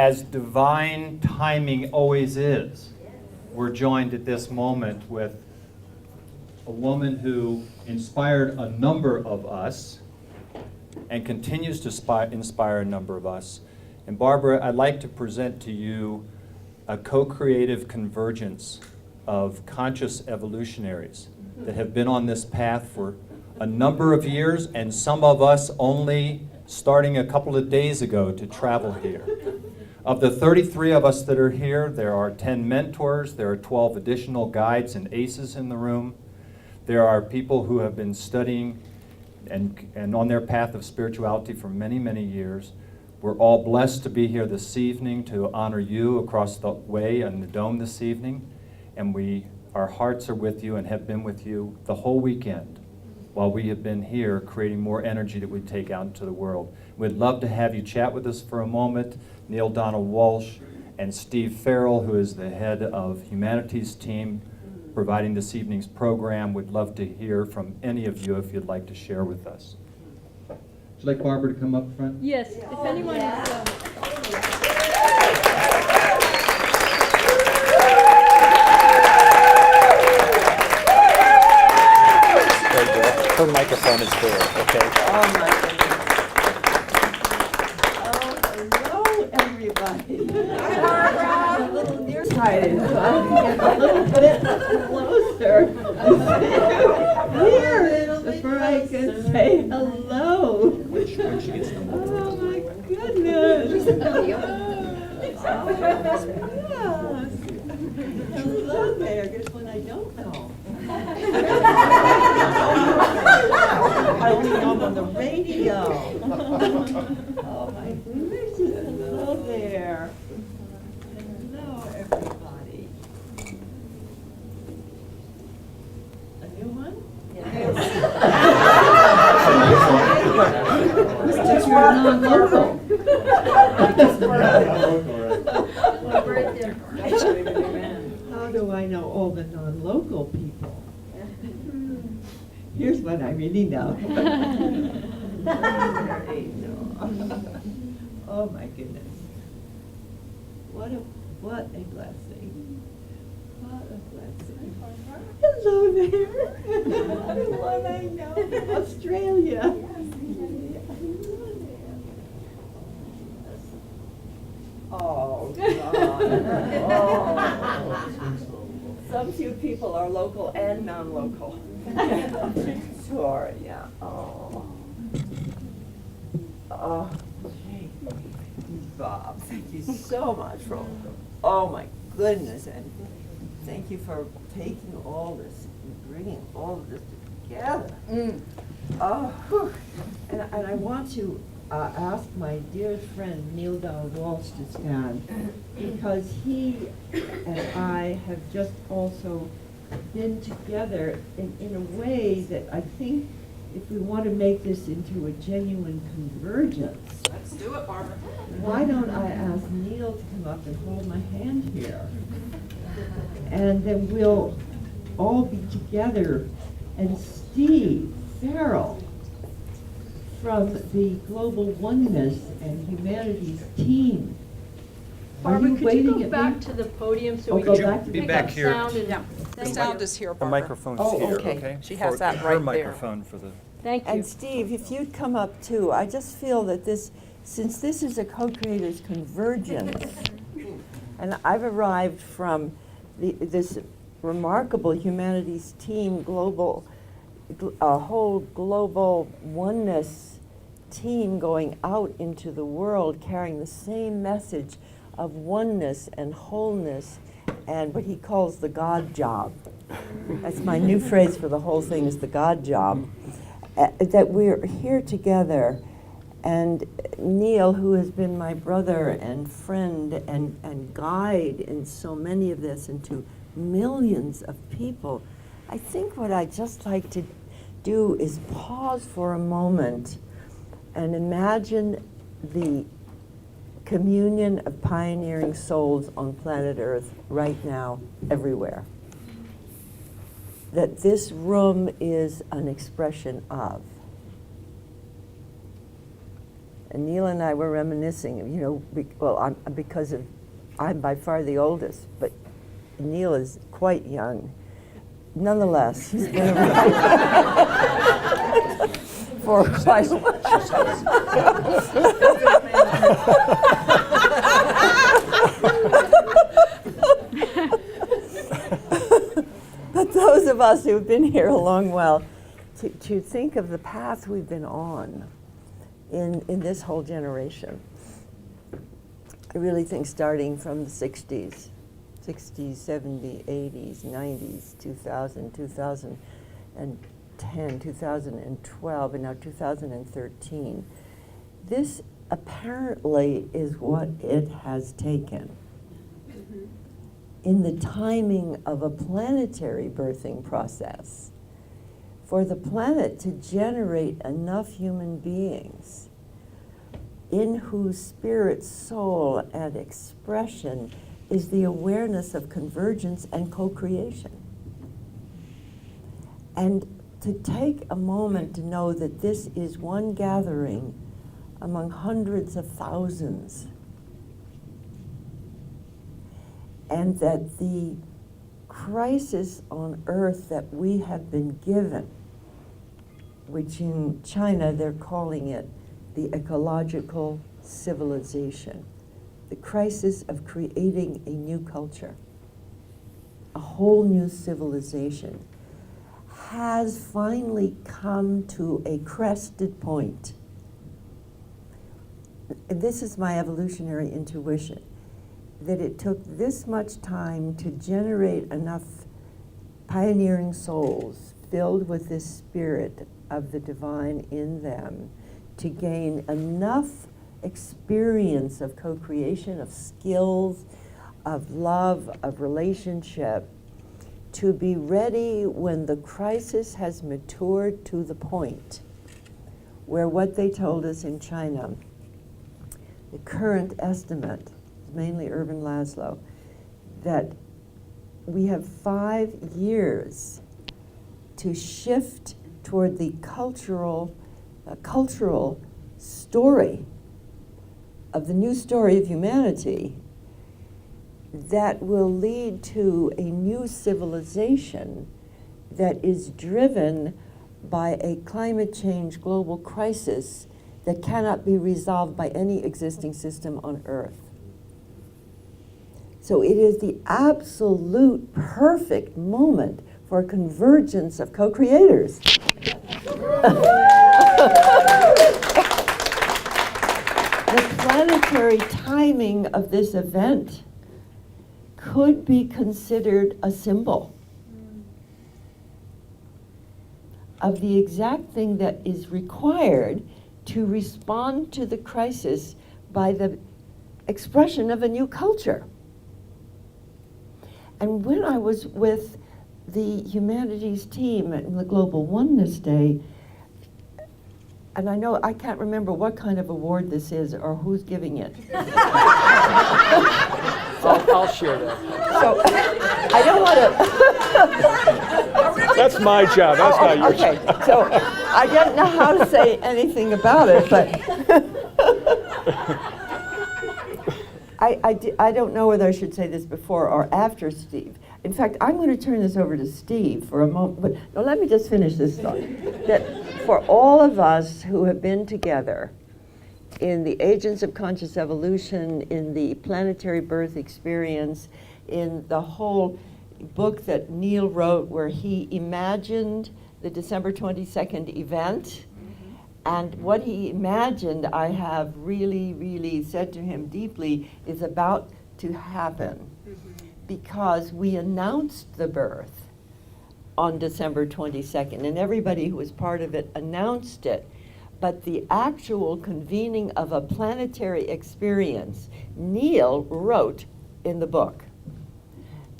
as divine timing always is, we're joined at this moment with a woman who inspired a number of us and continues to inspire a number of us. And Barbara, I'd like to present to you a co-creative convergence of conscious evolutionaries that have been on this path for a number of years, and some of us only starting a couple of days ago to travel here. Of the 33 of us that are here, there are 10 mentors, there are 12 additional guides and aces in the room. There are people who have been studying and on their path of spirituality for many, many years. We're all blessed to be here this evening to honor you across the way in the dome this evening. And our hearts are with you and have been with you the whole weekend while we have been here creating more energy that we take out into the world. We'd love to have you chat with us for a moment. Neil Donald Walsh and Steve Farrell, who is the head of Humanities team, providing this evening's program. We'd love to hear from any of you if you'd like to share with us. Would you like Barbara to come up front? Yes, if anyone is... Her microphone is there, okay? Oh my goodness. Oh, hello everybody. I'm a little nearsighted, so I have to get a little bit closer here before I can say hello. Oh my goodness. Hello there. Guess what I don't know. I only know them on the radio. Oh my gracious, hello there. Hello everybody. A new one? Since you're non-local. How do I know all the non-local people? Here's what I really know. Oh my goodness. What a blessing. What a blessing. Hello there. Everyone I know from Australia. Oh, God. Some few people are local and non-local. Sure, yeah. Oh. Oh, gee. Bob, thank you so much for all the, oh my goodness, and thank you for taking all this and bringing all of this together. Oh, whew. And I want to ask my dear friend Neil Donald Walsh to stand, because he and I have just also been together in a way that I think if we want to make this into a genuine convergence. Let's do it, Barbara. Why don't I ask Neil to come up and hold my hand here? And then we'll all be together. And Steve Farrell from the Global Oneness and Humanities team. Barbara, could you go at back me? to the podium so Oh, we go can back to be pick back up here. sound? And Yeah, the sound is here, The Barbara. microphone's Oh, here, okay. okay? She has For that her right there. microphone for the... Thank you. And Steve, if you'd come up too, I just feel that since this is a co-creators convergence, and I've arrived from this remarkable humanities team, a whole global oneness team going out into the world carrying the same message of oneness and wholeness and what he calls the God job. That's my new phrase for the whole thing, is the God job. That we're here together, and Neil, who has been my brother and friend and guide in so many of this, and to millions of people, I think what I'd just like to do is pause for a moment and imagine the communion of pioneering souls on planet Earth right now, everywhere. That this room is an expression of. And Neil and I were reminiscing, you know, I'm by far the oldest, but Neil is quite young. Nonetheless, he's been around for quite a while. But those of us who've been here a long while, to think of the path we've been on in this whole generation. I really think starting from the 60s, 70s, 80s, 90s, 2000, 2010, 2012, and now 2013. This apparently is what it has taken in the timing of a planetary birthing process for the planet to generate enough human beings in whose spirit, soul, and expression is the awareness of convergence and co-creation. And to take a moment to know that this is one gathering among hundreds of thousands, and that the crisis on earth that we have been given, which in China they're calling it the ecological civilization, the crisis of creating a new culture, a whole new civilization, has finally come to a crested point. This is my evolutionary intuition, that it took this much time to generate enough pioneering souls filled with this spirit of the divine in them to gain enough experience of co-creation, of skills, of love, of relationship, to be ready when the crisis has matured to the point where what they told us in China, the current estimate, mainly Irvin Laszlo, that we have 5 years to shift toward the cultural story of the new story of humanity that will lead to a new civilization that is driven by a climate change global crisis that cannot be resolved by any existing system on Earth. So it is the absolute perfect moment for a convergence of co-creators. The planetary timing of this event could be considered a symbol of the exact thing that is required to respond to the crisis by the expression of a new culture. And when I was with the humanities team at the Global Oneness Day, and I know I can't remember what kind of award this is or who's giving it. I'll share that. So I don't want to. That's my job. That's not your Okay, job. so I don't know how to say anything about it, but I don't know whether I should say this before or after Steve. In fact, I'm going to turn this over to Steve for a moment, but no, let me just finish this thought. That for all of us who have been together in the Agents of Conscious Evolution, in the planetary birth experience, in the whole book that Neil wrote where he imagined the December 22nd event, and what he imagined, I have really, really said to him deeply, is about to happen. Because we announced the birth on December 22nd, and everybody who was part of it announced it. But the actual convening of a planetary experience, Neil wrote in the book.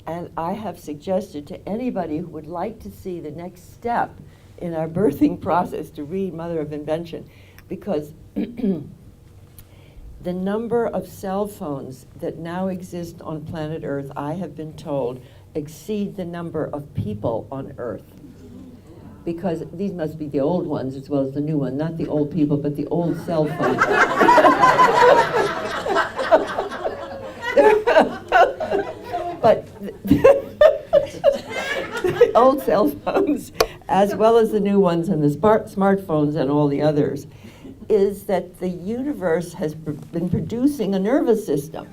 And I have suggested to anybody who would like to see the next step in our birthing process to read Mother of Invention, because the number of cell phones that now exist on planet Earth, I have been told, exceed the number of people on Earth. because these must be the old ones as well as the new one, not the old people, but the old cell phones. But the old cell phones, as well as the new ones and the smartphones and all the others, is that the universe has been producing a nervous system.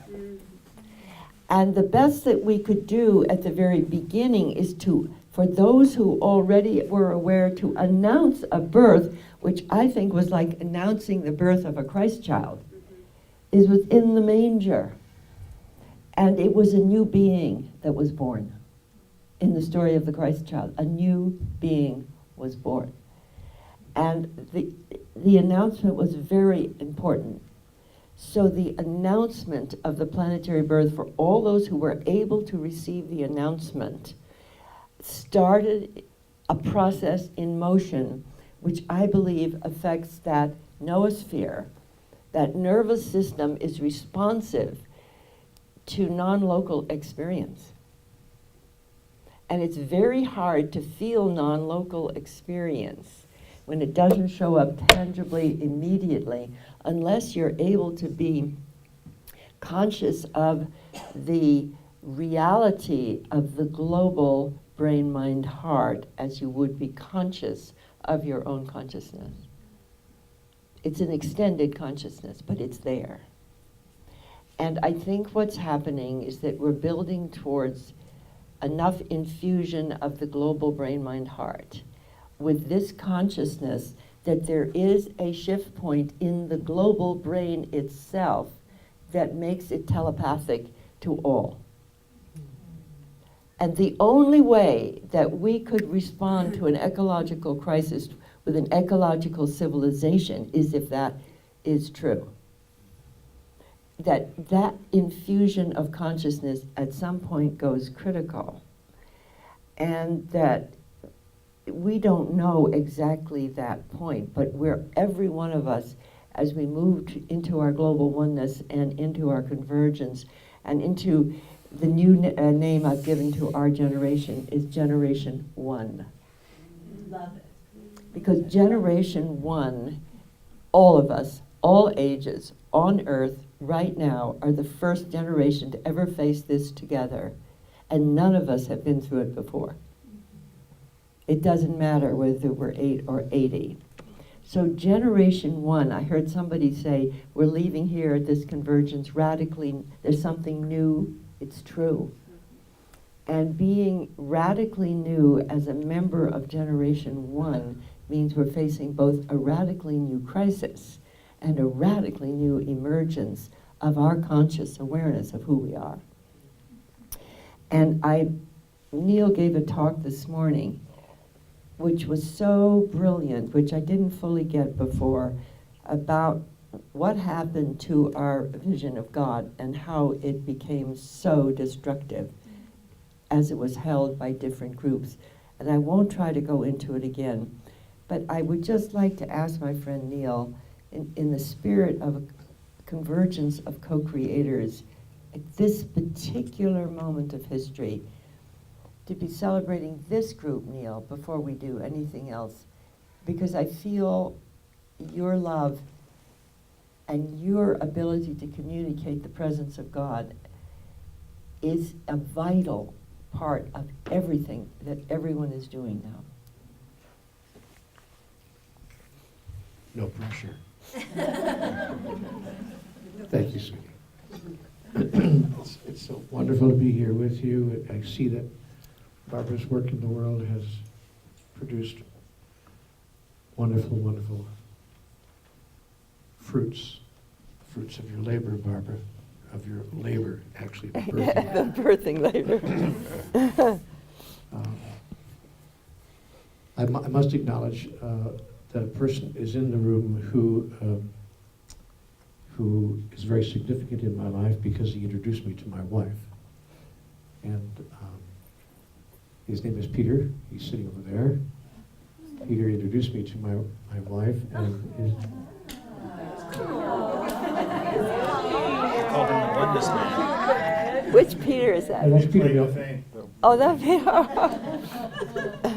And the best that we could do at the very beginning is to, for those who already were aware, to announce a birth, which I think was like announcing the birth of a Christ child, is within the manger. And it was a new being that was born. In the story of the Christ child, a new being was born. And the announcement was very important. So the announcement of the planetary birth for all those who were able to receive the announcement started a process in motion which I believe affects that noosphere. That nervous system is responsive to non-local experience. And it's very hard to feel non-local experience when it doesn't show up tangibly immediately unless you're able to be conscious of the reality of the global brain, mind, heart as you would be conscious of your own consciousness. It's an extended consciousness, but it's there. And I think what's happening is that we're building towards enough infusion of the global brain, mind, heart with this consciousness that there is a shift point in the global brain itself that makes it telepathic to all. And the only way that we could respond to an ecological crisis with an ecological civilization is if that is true. That infusion of consciousness at some point goes critical, and that we don't know exactly that point, but we're, every one of us, as we move into our global oneness and into our convergence and into the new name I've given to our generation is Generation 1. Love it. Because Generation 1, all of us, all ages, on Earth, right now, are the first generation to ever face this together. And none of us have been through it before. It doesn't matter whether we're 8 or 80. So Generation 1, I heard somebody say, we're leaving here at this convergence radically, there's something new, it's true. And being radically new as a member of Generation 1 means we're facing both a radically new crisis and a radically new emergence of our conscious awareness of who we are. And Neil gave a talk this morning, which was so brilliant, which I didn't fully get before, about what happened to our vision of God and how it became so destructive as it was held by different groups. And I won't try to go into it again, but I would just like to ask my friend Neil, in the spirit of a convergence of co-creators, at this particular moment of history, to be celebrating this group, Neil, before we do anything else, because I feel your love and your ability to communicate the presence of God is a vital part of everything that everyone is doing now. No pressure. Thank you, sweetie. It's so wonderful to be here with you. I see that Barbara's work in the world has produced wonderful, wonderful fruits of your labor, Barbara, of your labor, actually. The birthing labor. I must acknowledge that a person is in the room who is very significant in my life because he introduced me to my wife. And his name is Peter. He's sitting over there. Peter introduced me to my wife, and Called him the oneness man. Which Peter is that? that's Peter. Oh, that'd be,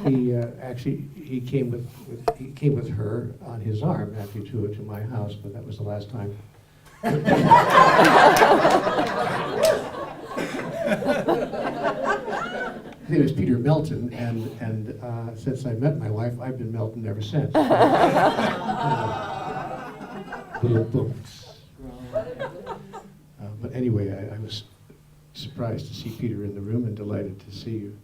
He actually, he came with her on his arm after he took her to my house, but that was the last time. His name is Peter Melton, and since I met my wife, I've been Melton ever since. Little books. But anyway, I was surprised to see Peter in the room and delighted to see you.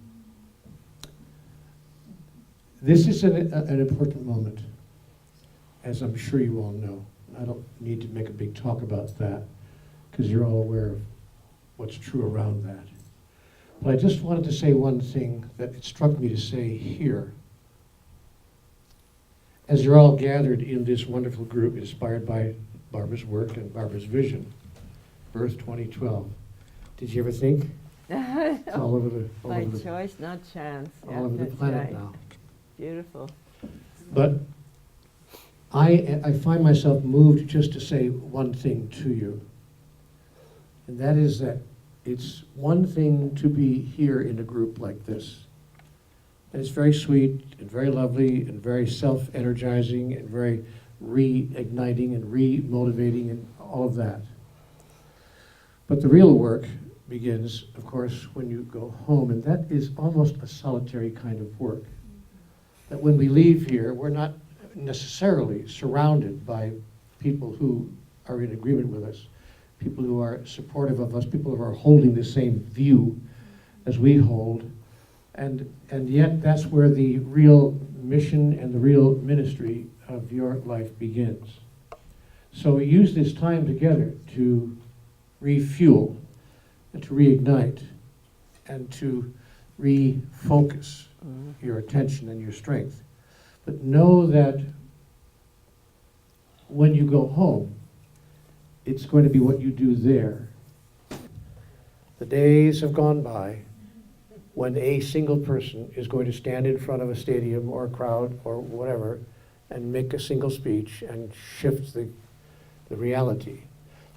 This is an important moment, as I'm sure you all know. I don't need to make a big talk about that, because you're all aware of what's true around that. But I just wanted to say one thing that it struck me to say here. As you're all gathered in this wonderful group inspired by Barbara's work and Barbara's vision, Birth 2012, did you ever think? It's all over the, by choice, not chance. all Yeah, over the that's planet right. now. Beautiful. But I find myself moved just to say one thing to you. And that is that it's one thing to be here in a group like this. And it's very sweet and very lovely and very self-energizing and very reigniting and re-motivating and all of that. But the real work begins, of course, when you go home, and that is almost a solitary kind of work. That when we leave here, we're not necessarily surrounded by people who are in agreement with us, people who are supportive of us, people who are holding the same view as we hold. And yet that's where the real mission and the real ministry of your life begins. So we use this time together to refuel and to reignite and to refocus your attention and your strength. But know that when you go home, it's going to be what you do there. The days have gone by when a single person is going to stand in front of a stadium or a crowd or whatever and make a single speech and shift the reality.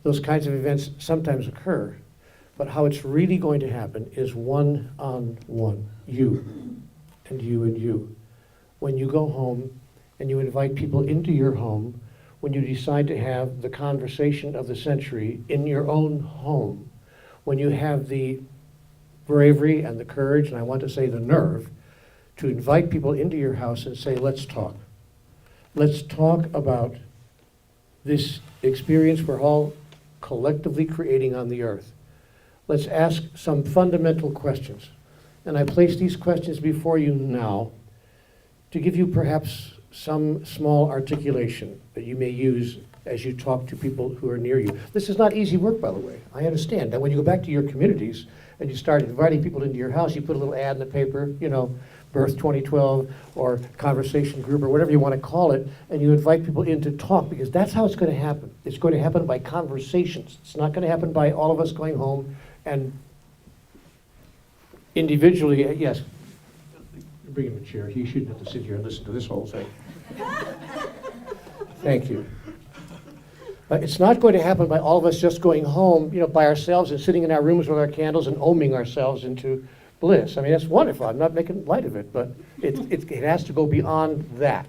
Those kinds of events sometimes occur, but how it's really going to happen is one-on-one, you and you and you. When you go home and you invite people into your home, when you decide to have the conversation of the century in your own home, when you have the bravery and the courage, and I want to say the nerve, to invite people into your house and say, let's talk. Let's talk about this experience we're all collectively creating on the earth. Let's ask some fundamental questions. And I place these questions before you now to give you perhaps some small articulation that you may use as you talk to people who are near you. This is not easy work, by the way. I understand that when you go back to your communities and you start inviting people into your house, you put a little ad in the paper, you know, Birth 2012 or conversation group or whatever you want to call it, and you invite people in to talk, because that's how it's going to happen. It's going to happen by conversations. It's not going to happen by all of us going home and individually, yes, bring him a chair. He shouldn't have to sit here and listen to this whole thing. Thank you. It's not going to happen by all of us just going home, you know, by ourselves and sitting in our rooms with our candles and oming ourselves into bliss. I mean, that's wonderful. I'm not making light of it, but it has to go beyond that.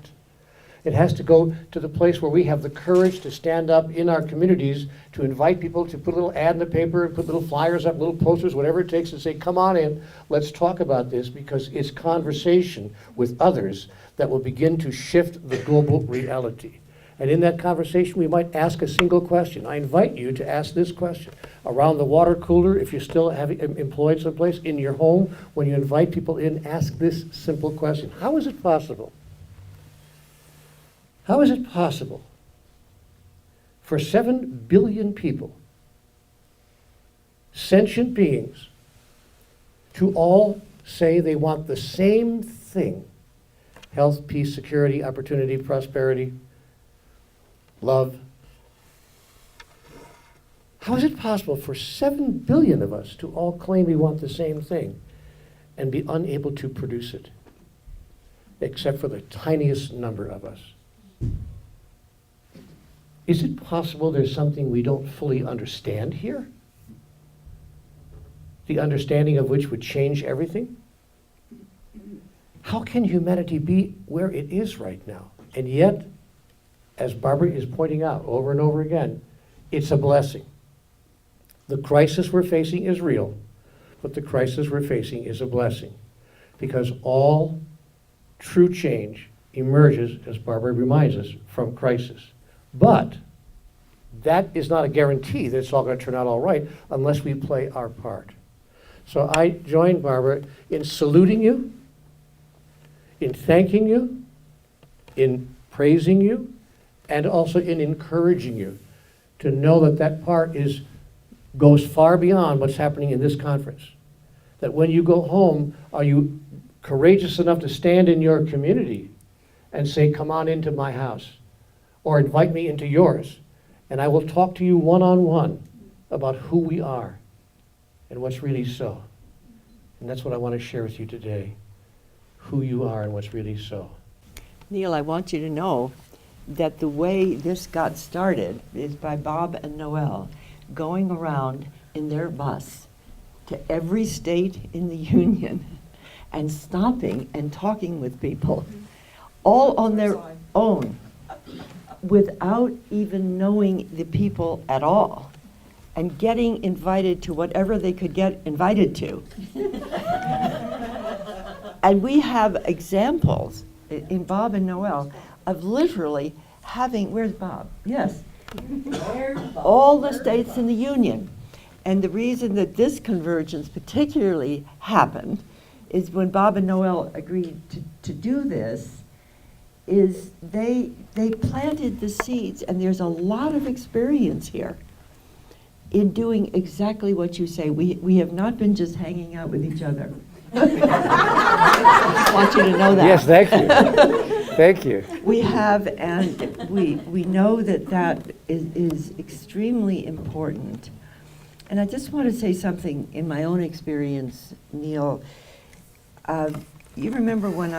It has to go to the place where we have the courage to stand up in our communities, to invite people, to put a little ad in the paper, put little flyers up, little posters, whatever it takes, and say, come on in, let's talk about this, because it's conversation with others that will begin to shift the global reality. And in that conversation, we might ask a single question. I invite you to ask this question. Around the water cooler, if you still have employed someplace, in your home, when you invite people in, ask this simple question. How is it possible? How is it possible for 7 billion people, sentient beings, to all say they want the same thing? Health, peace, security, opportunity, prosperity, love. How is it possible for 7 billion of us to all claim we want the same thing and be unable to produce it, except for the tiniest number of us? Is it possible there's something we don't fully understand here? the understanding of which would change everything? How can humanity be where it is right now? And yet, as Barbara is pointing out over and over again, it's a blessing. The crisis we're facing is real, but the crisis we're facing is a blessing, because all true change emerges, as Barbara reminds us, from crisis. But that is not a guarantee that it's all going to turn out all right unless we play our part. So I join Barbara in saluting you, in thanking you, in praising you, and also in encouraging you to know that that part goes far beyond what's happening in this conference. That when you go home, are you courageous enough to stand in your community and say, come on into my house, or invite me into yours, and I will talk to you one-on-one about who we are and what's really so. And that's what I want to share with you today, who you are and what's really so. Neil, I want you to know that the way this got started is by Bob and Noel going around in their bus to every state in the Union and stopping and talking with people, all on their own, without even knowing the people at all, and getting invited to whatever they could get invited to. And we have examples in Bob and Noel of literally having, where's Bob? Yes. All the states in the Union. And the reason that this convergence particularly happened is when Bob and Noel agreed to do this, is they planted the seeds, and there's a lot of experience here in doing exactly what you say. We have not been just hanging out with each other. I just want you to know that. Yes, thank you. Thank you. We have, and we know that that is extremely important. And I just want to say something in my own experience, Neil. You remember when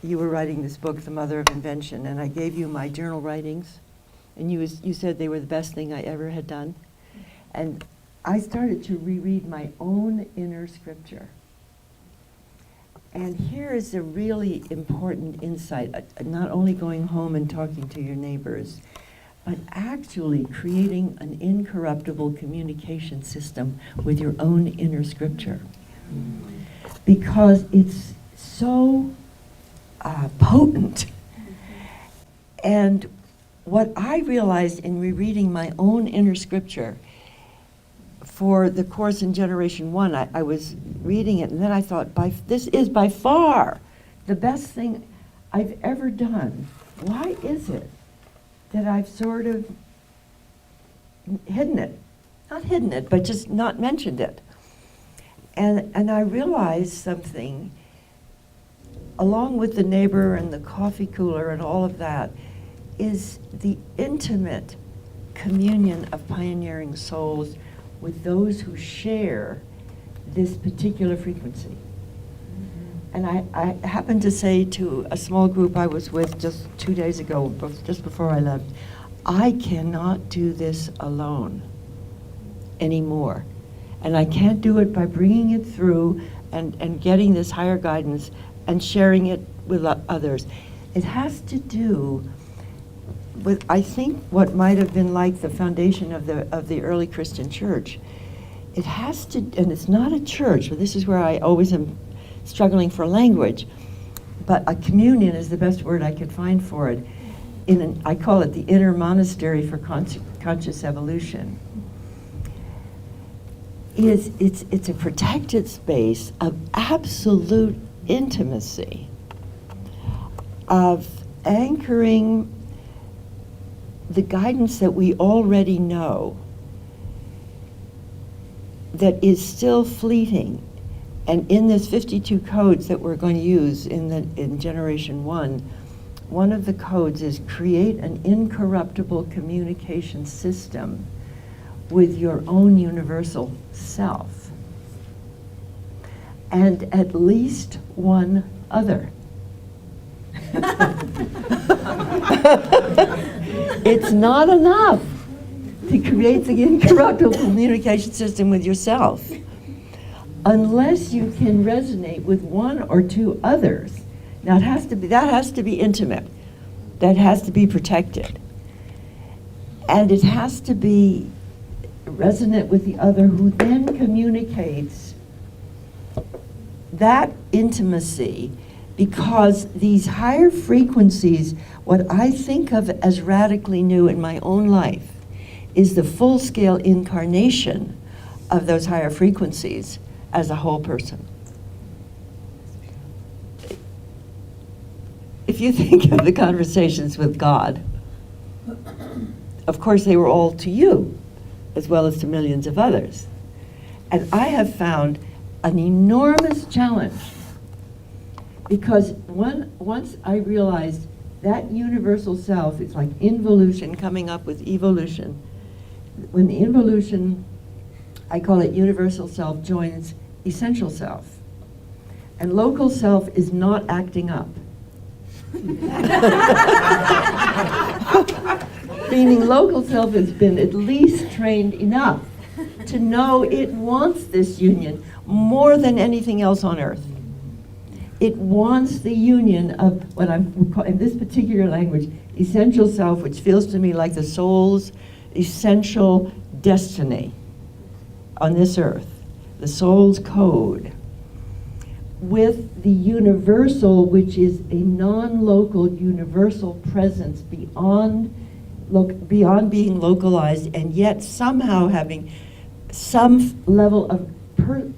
you were writing this book, The Mother of Invention, and I gave you my journal writings, and you said they were the best thing I ever had done. And I started to reread my own inner scripture. And here is a really important insight, not only going home and talking to your neighbors, but actually creating an incorruptible communication system with your own inner scripture. Because it's so potent. And what I realized in rereading my own inner scripture for the course in Generation 1, I was reading it, and then I thought, this is by far the best thing I've ever done. Why is it that I've sort of hidden it? Not hidden it, but just not mentioned it. And I realized something, along with the neighbor and the coffee cooler and all of that, is the intimate communion of pioneering souls with those who share this particular frequency. And I happened to say to a small group I was with just 2 days ago, just before I left, I cannot do this alone anymore. And I can't do it by bringing it through and getting this higher guidance and sharing it with others. It has to do with, I think, what might have been like the foundation of the early Christian church. It has to, and it's not a church, but this is where I always am struggling for language, but a communion is the best word I could find for it. I call it the inner monastery for conscious evolution. It's a protected space of absolute intimacy, of anchoring the guidance that we already know, that is still fleeting. And in this 52 codes that we're going to use in Generation 1, one of the codes is create an incorruptible communication system with your own universal self, and at least one other. It's not enough to create the incorruptible communication system with yourself. unless you can resonate with one or two others. Now that has to be intimate. That has to be protected. And it has to be resonant with the other, who then communicates that intimacy, because these higher frequencies, what I think of as radically new in my own life, is the full-scale incarnation of those higher frequencies as a whole person. If you think of the conversations with God, of course they were all to you, as well as to millions of others. And I have found an enormous challenge, because once I realized that universal self, it's like involution coming up with evolution. When the involution, I call it universal self, joins essential self. And local self is not acting up. Meaning local self has been at least trained enough to know it wants this union more than anything else on earth. It wants the union of what I'm, in this particular language, essential self, which feels to me like the soul's essential destiny on this earth, the soul's code, with the universal, which is a non-local universal presence beyond being localized, and yet somehow having some level of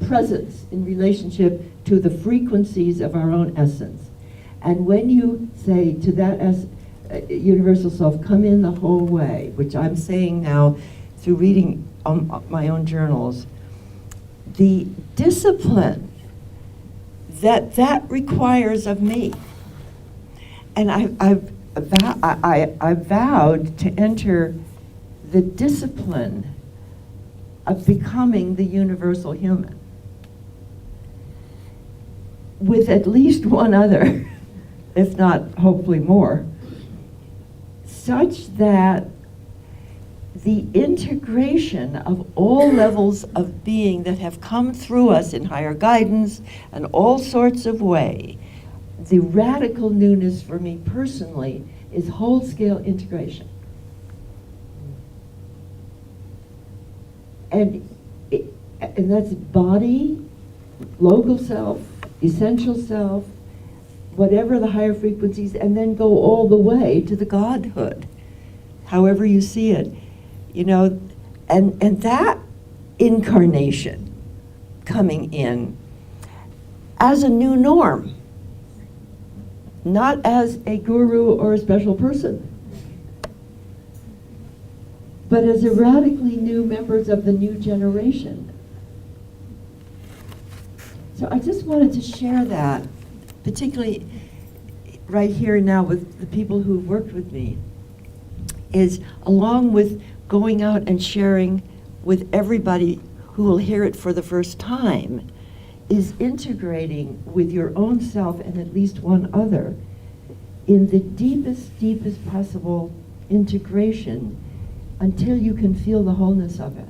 presence in relationship to the frequencies of our own essence. And when you say to that universal self, come in the whole way, which I'm saying now through reading my own journals, the discipline that requires of me. And I vowed to enter the discipline of becoming the universal human with at least one other, if not hopefully more, such that the integration of all levels of being that have come through us in higher guidance and all sorts of way, the radical newness for me personally is whole-scale integration. And that's body, local self, essential self, whatever the higher frequencies, and then go all the way to the godhood, however you see it. You know, and that incarnation coming in as a new norm, not as a guru or a special person, but as a radically new members of the new generation. So I just wanted to share that, particularly right here now with the people who've worked with me, is along with going out and sharing with everybody who will hear it for the first time, is integrating with your own self and at least one other in the deepest possible integration until you can feel the wholeness of it.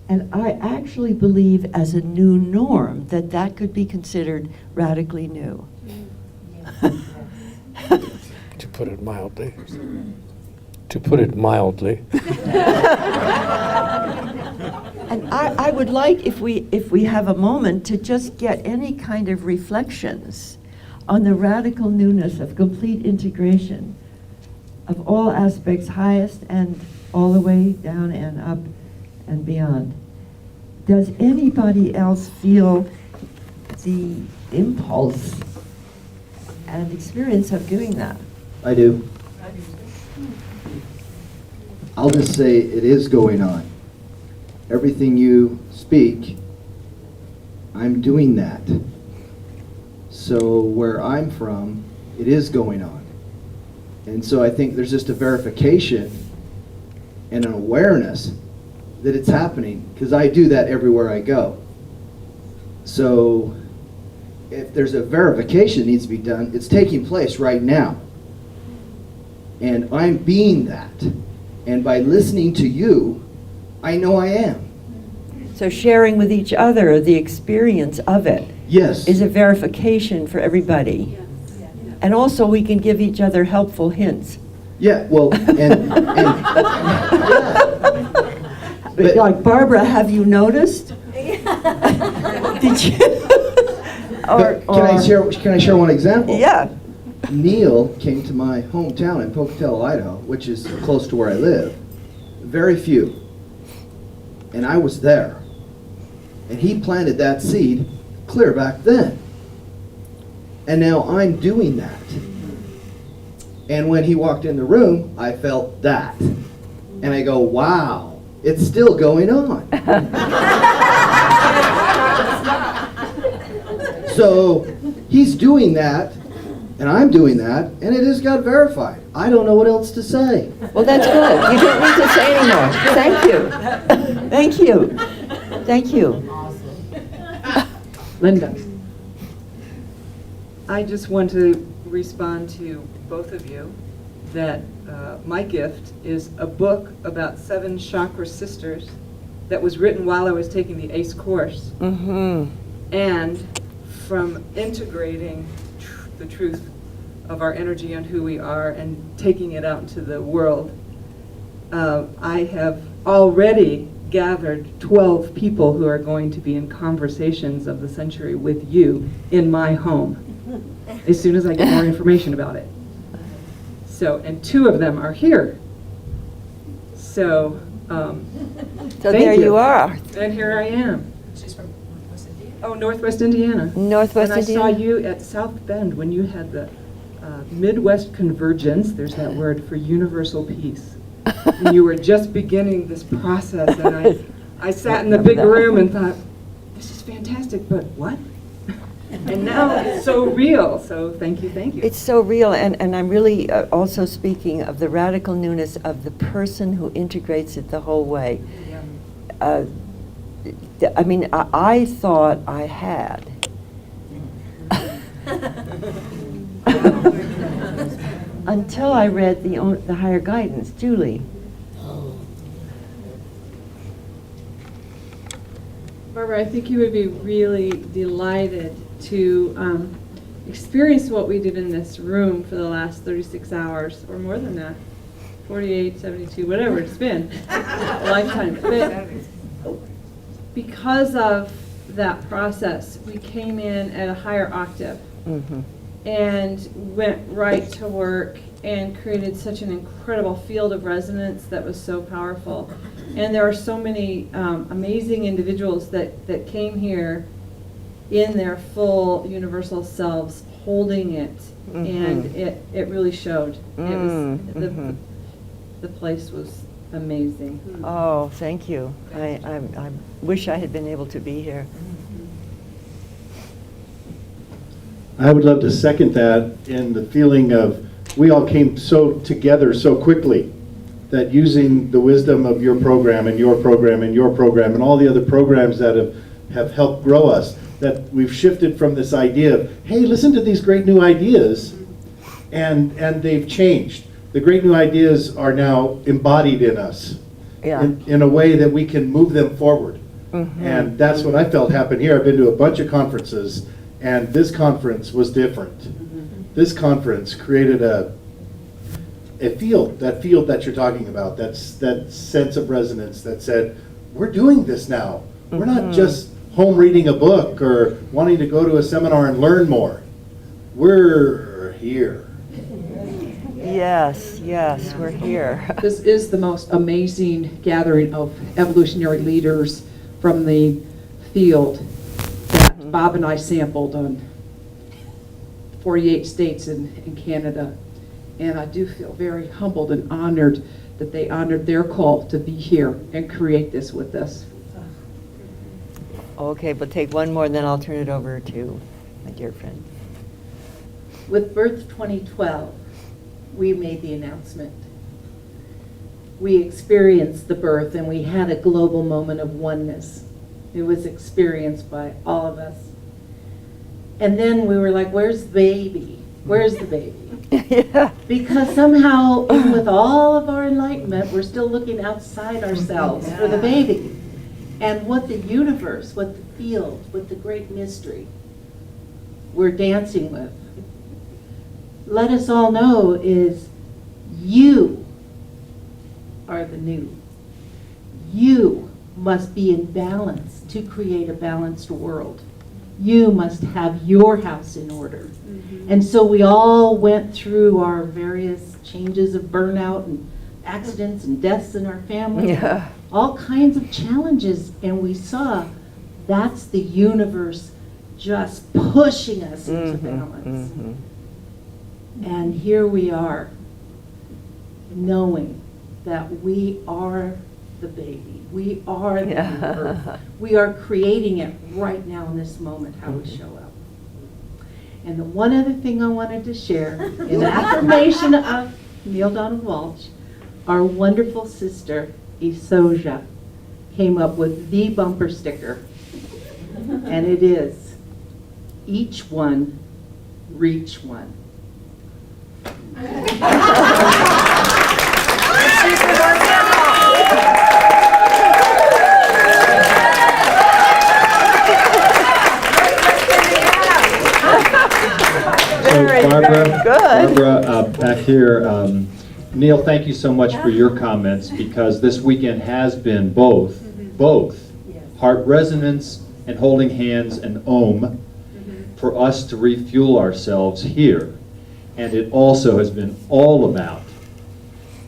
And I actually believe as a new norm that could be considered radically new. To put it mildly. To put it mildly. And I would like, if we have a moment, to just get any kind of reflections on the radical newness of complete integration of all aspects, highest and all the way down and up and beyond. Does anybody else feel the impulse and experience of doing that? I do. I'll just say it is going on. Everything you speak, I'm doing that. So where I'm from, it is going on. And so I think there's just a verification and an awareness that it's happening, because I do that everywhere I go. So if there's a verification that needs to be done, it's taking place right now. And I'm being that. And by listening to you, I know I am. So sharing with each other the experience of it Yes. is a verification for everybody. And also we can give each other helpful hints. Yeah, well, But- Like, Barbara, have you noticed? Did you? but can I share one example? Yeah. Neil came to my hometown in Pocatello, Idaho, which is close to where I live. Very few. And I was there. And he planted that seed clear back then. And now I'm doing that. And when he walked in the room, I felt that. And I go, wow, it's still going on. So he's doing that, and I'm doing that, and it has got verified. I don't know what else to say. Well, that's good. You don't need to say anymore. Thank you. Thank you. Thank you. Linda. I just want to respond to both of you that my gift is a book about 7 chakra sisters that was written while I was taking the ACE course. Mm-hmm. And from integrating the truth of our energy and who we are and taking it out into the world, I have already gathered 12 people who are going to be in conversations of the century with you in my home as soon as I get more information about it. So, and 2 of them are here. So, So thank there you are. And here I am. She's from Northwest Indiana. Oh, Northwest Indiana. Northwest And I saw Indiana. you at South Bend when you had the Midwest Convergence, there's that word for universal peace. And you were just beginning this process, and I sat in the big room and thought, this is fantastic, but what? And now it's so real, so thank you, thank you. It's so real, and I'm really also speaking of the radical newness of the person who integrates it the whole way. Yeah. I mean, I thought I had. Until I read the Higher Guidance, Julie. Barbara, I think you would be really delighted to experience what we did in this room for the last 36 hours, or more than that, 48, 72, whatever it's been, a lifetime. But because of that process, we came in at a higher octave. Mm-hmm. And went right to work and created such an incredible field of resonance that was so powerful. And there are so many amazing individuals that came here in their full universal selves, holding it, and it really showed. It was the place was amazing. Oh, thank you. I wish I had been able to be here. I would love to second that in the feeling of we all came so together so quickly that using the wisdom of your program and your program and your program and all the other programs that have helped grow us, that we've shifted from this idea of, hey, listen to these great new ideas, and they've changed. The great new ideas are now embodied in us in a way that we can move them forward. And that's what I felt happen here. I've been to a bunch of conferences, and this conference was different. This conference created a field that you're talking about, that sense of resonance that said, we're doing this now. We're not just home reading a book or wanting to go to a seminar and learn more. We're here. Yes, yes, we're here. This is the most amazing gathering of evolutionary leaders from the field that Bob and I sampled on 48 states in Canada. And I do feel very humbled and honored that they honored their call to be here and create this with us. Okay, but take one more, and then I'll turn it over to my dear friend. With Birth 2012, we made the announcement. We experienced the birth, and we had a global moment of oneness. It was experienced by all of us. And then we were like, where's the baby? Where's the baby? Yeah. Because somehow, even with all of our enlightenment, we're still looking outside ourselves for the baby. and what the universe, what the field, what the great mystery we're dancing with, let us all know is you are the new. You must be in balance to create a balanced world. You must have your house in order. And so we all went through our various changes of burnout and accidents and deaths in our family, Yeah. all kinds of challenges, and we saw that's the universe just pushing us into balance. And here we are, knowing that we are the baby. We are the new earth. We are creating it right now in this moment, how we show up. And the one other thing I wanted to share, in affirmation of Neil Donald Walsh, our wonderful sister, Isoja, came up with the bumper sticker. And it is, each one, reach one. So Barbara, good. Barbara, back here, Neil, thank you so much for your comments, because this weekend has been both heart resonance and holding hands and Om for us to refuel ourselves here. And it also has been all about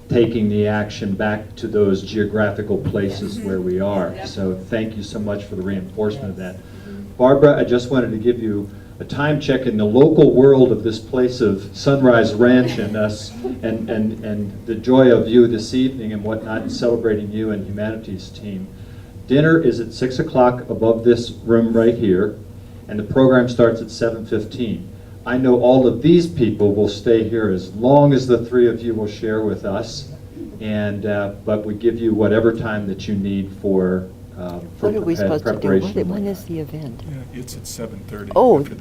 taking the action back to those geographical places where we are. So thank you so much for the reinforcement of that. Barbara, I just wanted to give you a time check in the local world of this place of Sunrise Ranch and us, and the joy of you this evening and whatnot, and celebrating you and Humanities team. Dinner is at 6 o'clock above this room right here, and the program starts at 7:15. I know all of these people will stay here as long as the three of you will share with us, and but we give you whatever time that you need for What are we supposed to do? preparation. When is the event? Yeah, it's at 7:30. Oh, after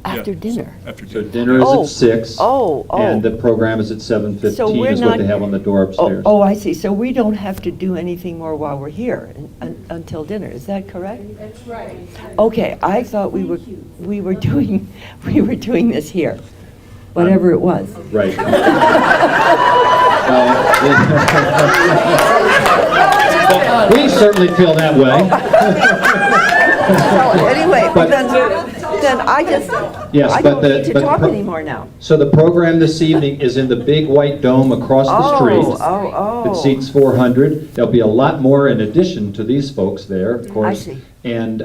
after dinner. After So dinner. dinner is Oh. at 6. Oh, oh. And the program is at So 7:15 we're is what not- they have on the door upstairs. Oh, I see. So we don't have to do anything more while we're here until dinner. Is that correct? That's right. Okay, I thought we were doing this here, whatever it was. Right. Well, we certainly feel that way. So anyway, But- then I Yes, I but don't the- need to but the talk pro- anymore now. So the program this evening is in the big white dome across the street. Oh. It seats 400. There'll be a lot more in addition to these folks there, of course. see. And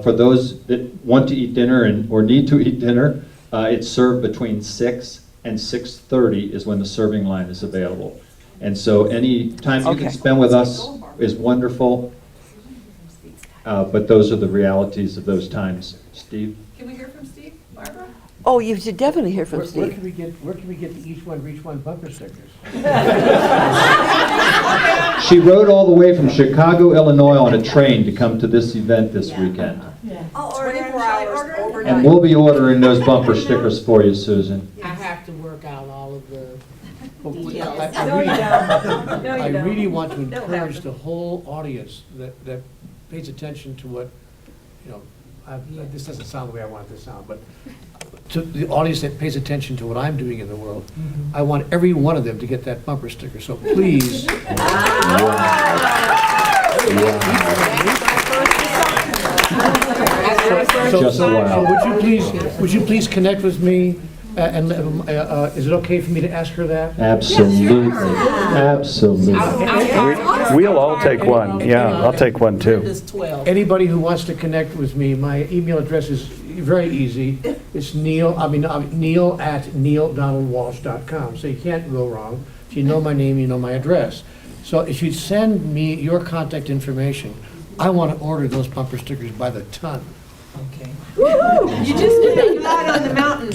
for those that want to eat dinner or need to eat dinner, it's served between 6 and 6:30 is when the serving line is available. And so any time you Okay. can spend with us is wonderful. But those are the realities of those times. Steve? Can we hear from Steve, Barbara? Oh, you should definitely hear from Where Steve. can we get the each one, reach one bumper stickers? She rode all the way from Chicago, Illinois on a train to come to this event this weekend. 24 hours overnight. And we'll be ordering those bumper stickers for you, Susan. I have to work out all of the Well, details. I really want to encourage the whole audience that pays attention to what, this doesn't sound the way I want it to sound, but to the audience that pays attention to what I'm doing in the world, I want every one of them to get that bumper sticker, so please. Just wow. Would you please connect with me, and is it okay for me to ask her that? Absolutely, absolutely. We'll all take one. Yeah, I'll take one too. There's 12. Anybody who wants to connect with me, my email address is very easy. It's Neil at neildonaldwalsh.com, so you can't go wrong. If you know my name, you know my address. So if you send me your contact information, I want to order those bumper stickers by the ton. Okay. You just did that on the mountain.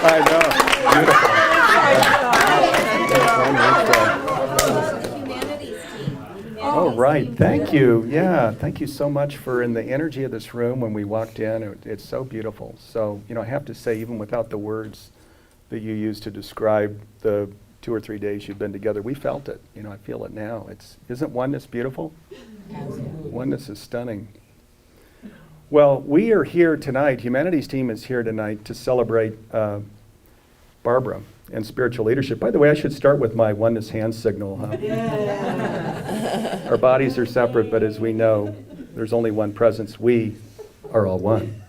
I know. Oh, right. Thank you. Yeah, thank you so much for in the energy of this room when we walked in. It's so beautiful. So, I have to say, even without the words, that you used to describe the 2 or 3 days you've been together. We felt it. You know, I feel it now. Isn't oneness beautiful? Absolutely. Oneness is stunning. Well, we are here tonight, Humanities team is here tonight to celebrate Barbara and spiritual leadership. By the way, I should start with my oneness hand signal, huh? Our bodies are separate, but as we know, there's only one presence. We are all one.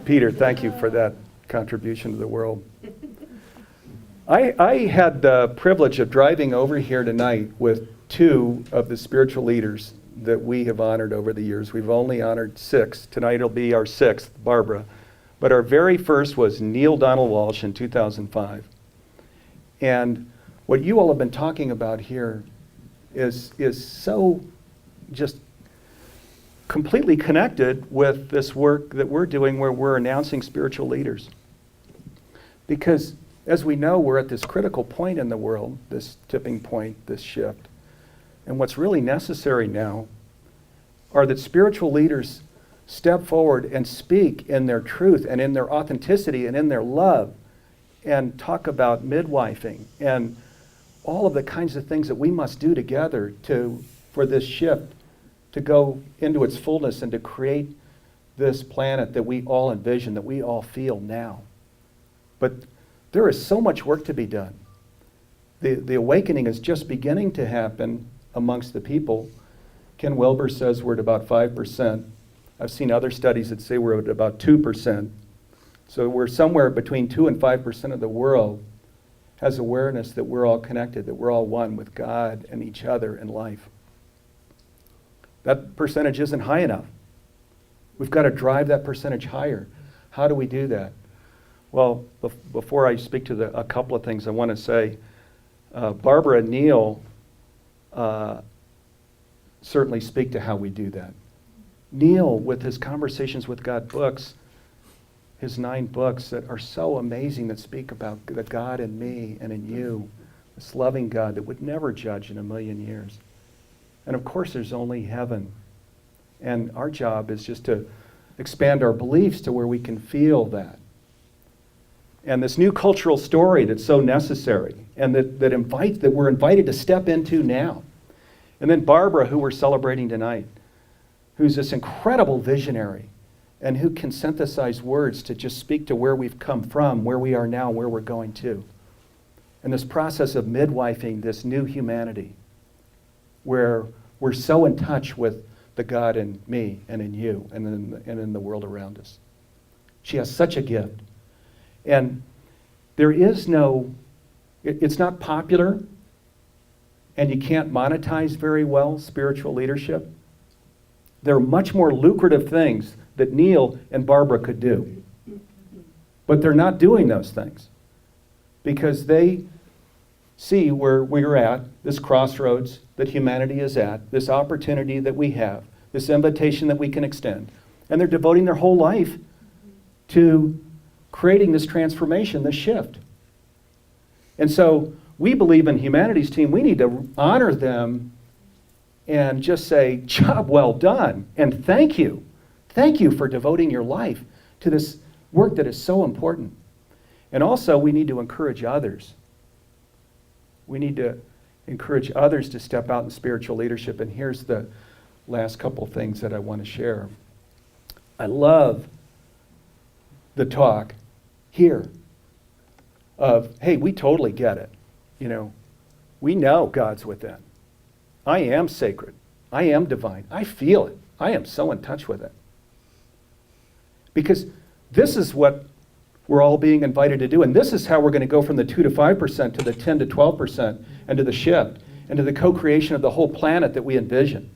Peter, thank you for that contribution to the world. I had the privilege of driving over here tonight with 2 of the spiritual leaders that we have honored over the years. We've only honored 6. Tonight will be our 6th, Barbara. But our very first was Neil Donald Walsh in 2005. And what you all have been talking about here is so just completely connected with this work that we're doing where we're announcing spiritual leaders. Because as we know, we're at this critical point in the world, this tipping point, this shift. And what's really necessary now are that spiritual leaders step forward and speak in their truth and in their authenticity and in their love and talk about midwifing and all of the kinds of things that we must do together for this shift to go into its fullness and to create this planet that we all envision, that we all feel now. But there is so much work to be done. The awakening is just beginning to happen amongst the people. Ken Wilber says we're at about 5%. I've seen other studies that say we're at about 2%. So we're somewhere between 2 and 5% of the world has awareness that we're all connected, that we're all one with God and each other in life. That percentage isn't high enough. We've got to drive that percentage higher. How do we do that? Well, before I speak to a couple of things, I want to say Barbara and Neil certainly speak to how we do that. Neil, with his Conversations with God books, his 9 books that are so amazing that speak about the God in me and in you, this loving God that would never judge in a million years. And of course, there's only heaven. And our job is just to expand our beliefs to where we can feel that. And this new cultural story that's so necessary and that we're invited to step into now. And then Barbara, who we're celebrating tonight, who's this incredible visionary and who can synthesize words to just speak to where we've come from, where we are now, where we're going to. And this process of midwifing this new humanity where we're so in touch with the God in me and in you and in the world around us. She has such a gift. And there is it's not popular, and you can't monetize very well spiritual leadership. There are much more lucrative things that Neil and Barbara could do. But they're not doing those things because they see where we're at, this crossroads that humanity is at, this opportunity that we have, this invitation that we can extend. And they're devoting their whole life to creating this transformation, this shift. And so we believe in Humanities team, we need to honor them and just say, job well done, and thank you. Thank you for devoting your life to this work that is so important. And also, we need to encourage others. We need to encourage others to step out in spiritual leadership. And here's the last couple things that I want to share. I love the talk here of, hey, we totally get it. You know, we know God's within. I am sacred. I am divine. I feel it. I am so in touch with it. Because this is what we're all being invited to do. And this is how we're going to go from the 2 to 5% to the 10 to 12% and to the shift and to the co-creation of the whole planet that we envision.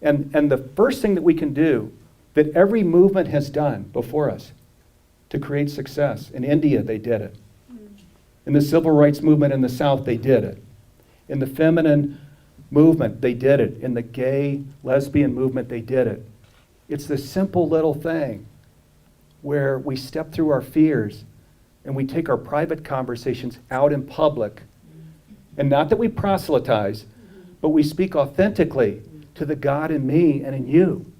And the first thing that we can do that every movement has done before us to create success. In India, they did it. In the civil rights movement in the South, they did it. In the feminine movement, they did it. In the gay, lesbian movement, they did it. It's this simple little thing where we step through our fears and we take our private conversations out in public. And not that we proselytize, but we speak authentically to the God in me and in you,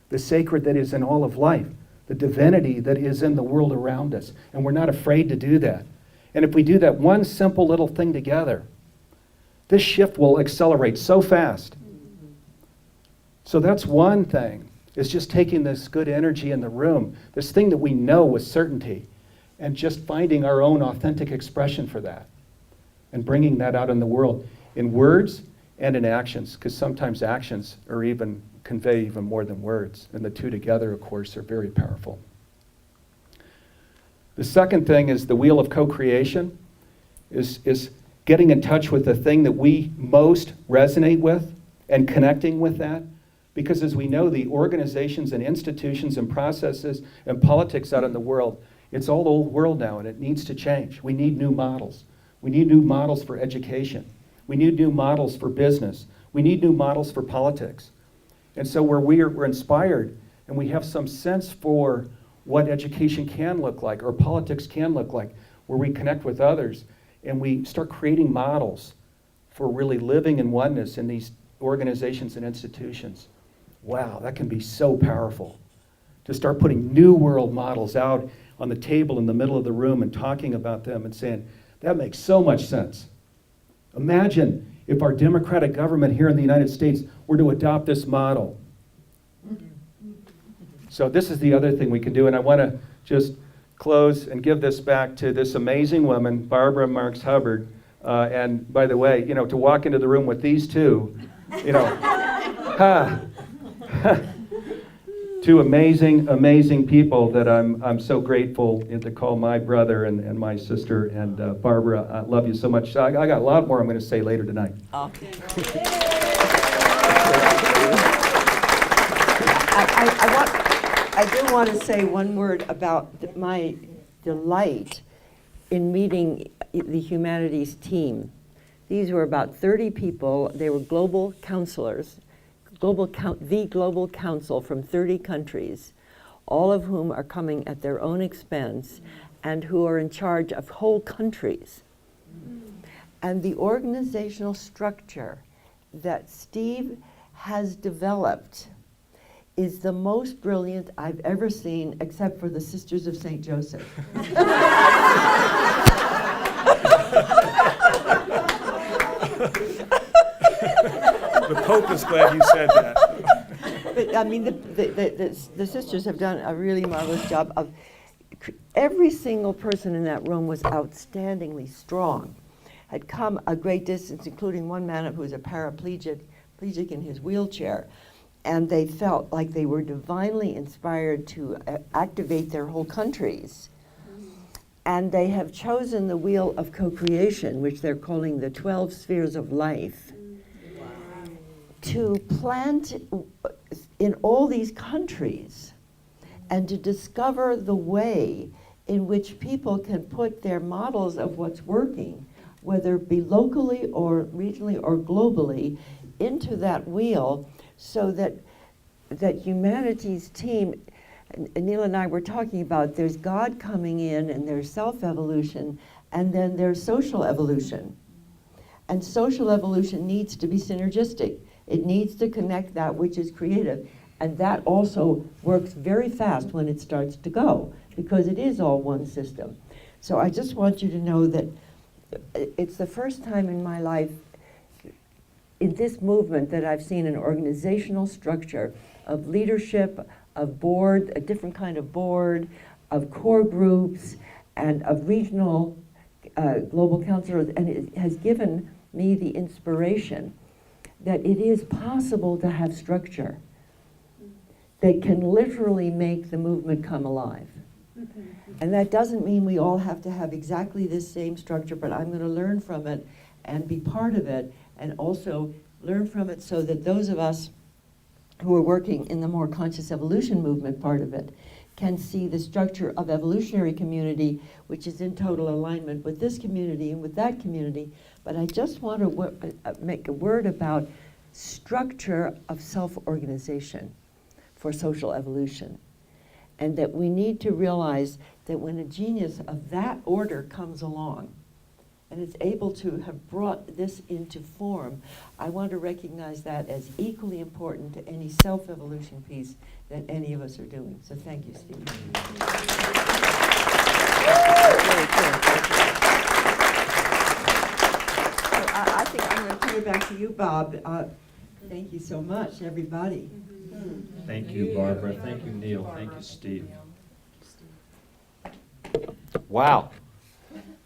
the sacred that is in all of life, the divinity that is in the world around us. And we're not afraid to do that. And if we do that one simple little thing together, this shift will accelerate so fast. So that's one thing, is just taking this good energy in the room, this thing that we know with certainty, and just finding our own authentic expression for that and bringing that out in the world in words and in actions, because sometimes actions are even convey even more than words, and the two together, of course, are very powerful. The second thing is the wheel of co-creation, is getting in touch with the thing that we most resonate with and connecting with that. Because as we know, the organizations and institutions and processes and politics out in the world, it's all old world now, and it needs to change. We need new models. We need new models for education. We need new models for business. We need new models for politics. And so where we're inspired and we have some sense for what education can look like or politics can look like, where we connect with others and we start creating models for really living in oneness in these organizations and institutions. Wow, that can be so powerful. To start putting new world models out on the table in the middle of the room and talking about them and saying, that makes so much sense. Imagine if our democratic government here in the United States were to adopt this model. So this is the other thing we can do, and I want to just close and give this back to this amazing woman, Barbara Marks Hubbard. And by the way, to walk into the room with these two, two amazing, amazing people that I'm so grateful to call my brother and my sister. And Barbara, I love you so much. I got a lot more I'm going to say later tonight. Oh. I do want to say one word about my delight in meeting the humanities team. These were about 30 people. They were global counselors, the global council from 30 countries, all of whom are coming at their own expense and who are in charge of whole countries. And the organizational structure that Steve has developed is the most brilliant I've ever seen, except for the Sisters of St. Joseph. The Pope is glad you said that. But I mean, the sisters have done a really marvelous job of, every single person in that room was outstandingly strong, had come a great distance, including one man who was a paraplegic in his wheelchair. And they felt like they were divinely inspired to activate their whole countries. And they have chosen the wheel of co-creation, which they're calling the 12 spheres of life, to plant in all these countries and to discover the way in which people can put their models of what's working, whether it be locally or regionally or globally, into that wheel, so that humanity's team, Neil and I were talking about, there's God coming in and there's self-evolution, and then there's social evolution. And social evolution needs to be synergistic. It needs to connect that which is creative. And that also works very fast when it starts to go, because it is all one system. So I just want you to know that it's the first time in my life in this movement that I've seen an organizational structure of leadership, of board, a different kind of board, of core groups, and of regional global counselors, and it has given me the inspiration that it is possible to have structure that can literally make the movement come alive. And that doesn't mean we all have to have exactly this same structure, but I'm going to learn from it and be part of it, and also learn from it so that those of us who are working in the more conscious evolution movement part of it can see the structure of evolutionary community, which is in total alignment with this community and with that community. But I just want to make a word about structure of self-organization for social evolution. And that we need to realize that when a genius of that order comes along, and is able to have brought this into form, I want to recognize that as equally important to any self-evolution piece that any of us are doing. So thank you, Steve. Very good. So I think I'm going to turn it back to you, Bob. Thank you so much, everybody. Thank you, Barbara. Thank you, Neil. Thank you, Steve. Wow.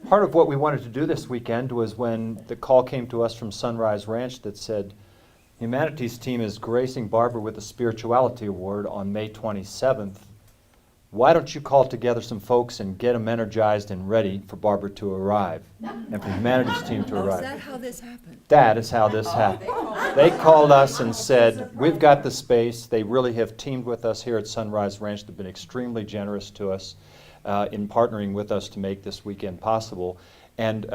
Part of what we wanted to do this weekend was when the call came to us from Sunrise Ranch that said, Humanities team is gracing Barbara with the Spirituality Award on May 27th. Why don't you call together some folks and get them energized and ready for Barbara to arrive and for the Humanities team to arrive? Is that how this happened? That is how this happened. They called us and said, we've got the space. They really have teamed with us here at Sunrise Ranch. They've been extremely generous to us in partnering with us to make this weekend possible. And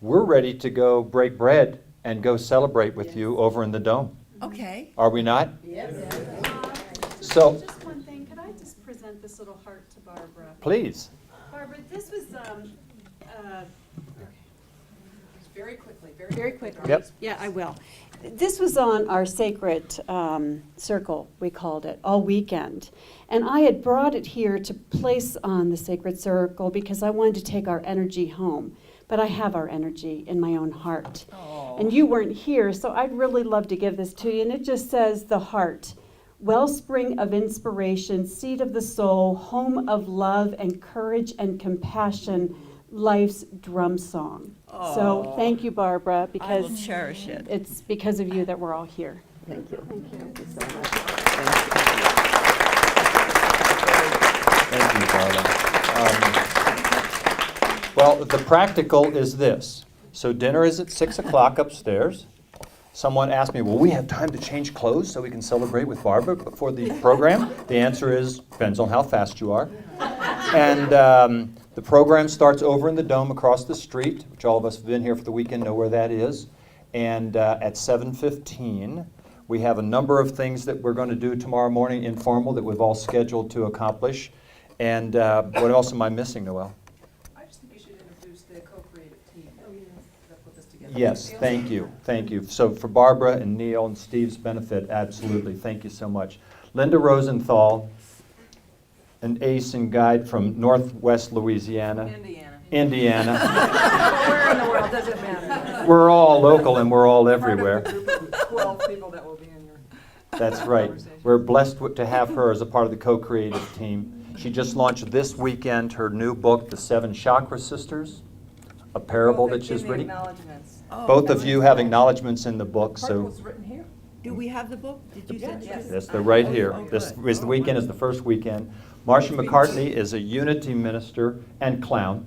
we're ready to go break bread and go celebrate with you over in the Dome. Okay. Are we not? Yes. So, Just one thing, could I just present this little heart to Barbara? please. Barbara, this was, Very quickly, very quickly. Yep. Yeah, I will. This was on our sacred circle, we called it, all weekend. And I had brought it here to place on the sacred circle because I wanted to take our energy home. But I have our energy in my own heart. And you weren't here, so I'd really love to give this to you. And it just says, the heart, wellspring of inspiration, seat of the soul, home of love and courage and compassion, life's drum song. So thank you, Barbara, I will because cherish it. it's because of you that we're all here. Thank you. Thank you. Thank you so much. Thank you, Barbara. Well, the practical is this. So dinner is at 6 o'clock upstairs. Someone asked me, will we have time to change clothes so we can celebrate with Barbara before the program? The answer is, depends on how fast you are. And the program starts over in the Dome across the street, which all of us have been here for the weekend know where that is. And at 7:15, we have a number of things that we're going to do tomorrow morning, informal, that we've all scheduled to accomplish. And what else am I missing, Noel? I just think you should introduce the co-creative team that put this together. Yes, thank you, thank you. So for Barbara and Neil and Steve's benefit, absolutely, thank you so much. Linda Rosenthal, an ace and guide from Northwest Louisiana. Indiana. Where in the world does it matter? We're all local and we're all everywhere. Part of the group of 12 people that will be in your That's right. We're blessed to have her as a part of the co-creative team. She just launched this weekend her new book, The Seven Chakra Sisters, a parable that she's reading. Both of you have acknowledgments in the book, so. Written here. Do we have the book? Did you send it? Yes, they're right here. This is the weekend, is the first weekend. Marcia McCartney is a unity minister and clown.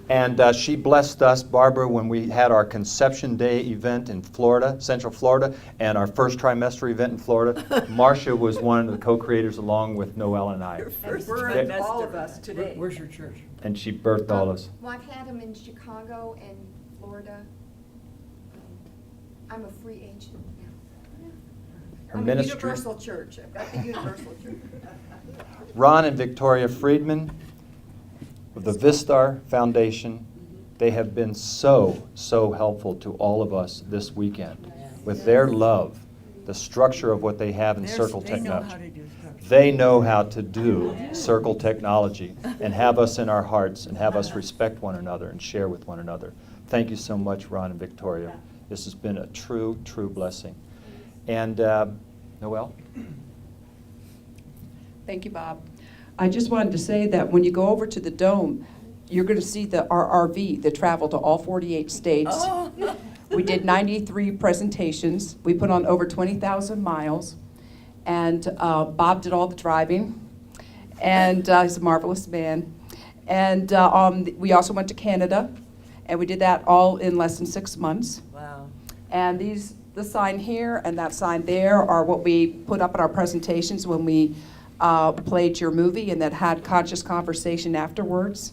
And she blessed us, Barbara, when we had our Conception Day event in Florida, Central Florida, and our first trimester event in Florida. Marcia was one of the co-creators along with Noel and I. We're all of us today. Where's your church? And she birthed all of us. Well, I've had them in Chicago and Florida. I'm a free agent now. Her I'm ministry. a universal church. I've got the universal church. Ron and Victoria Friedman of the Vistar Foundation, they have been so helpful to all of us this weekend with their love, the structure of what they have in Circle Technology. They know how to do Circle Technology and have us in our hearts and have us respect one another and share with one another. Thank you so much, Ron and Victoria. This has been a true blessing. And Noel? Thank you, Bob. I just wanted to say that when you go over to the Dome, you're going to see our RV that traveled to all 48 states. Oh. We did 93 presentations. We put on over 20,000 miles. And Bob did all the driving. And he's a marvelous man. And we also went to Canada. And we did that all in less than 6 months. Wow. And the sign here and that sign there are what we put up in our presentations when we played your movie and that had conscious conversation afterwards.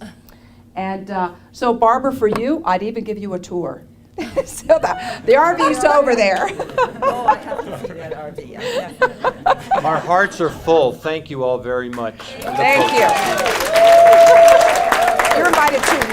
And so Barbara, for you, I'd even give you a tour. So the RV's over there. Oh, I have to see that RV. Yeah, definitely. Our hearts are full. Thank you all very much. Thank you. You're invited too.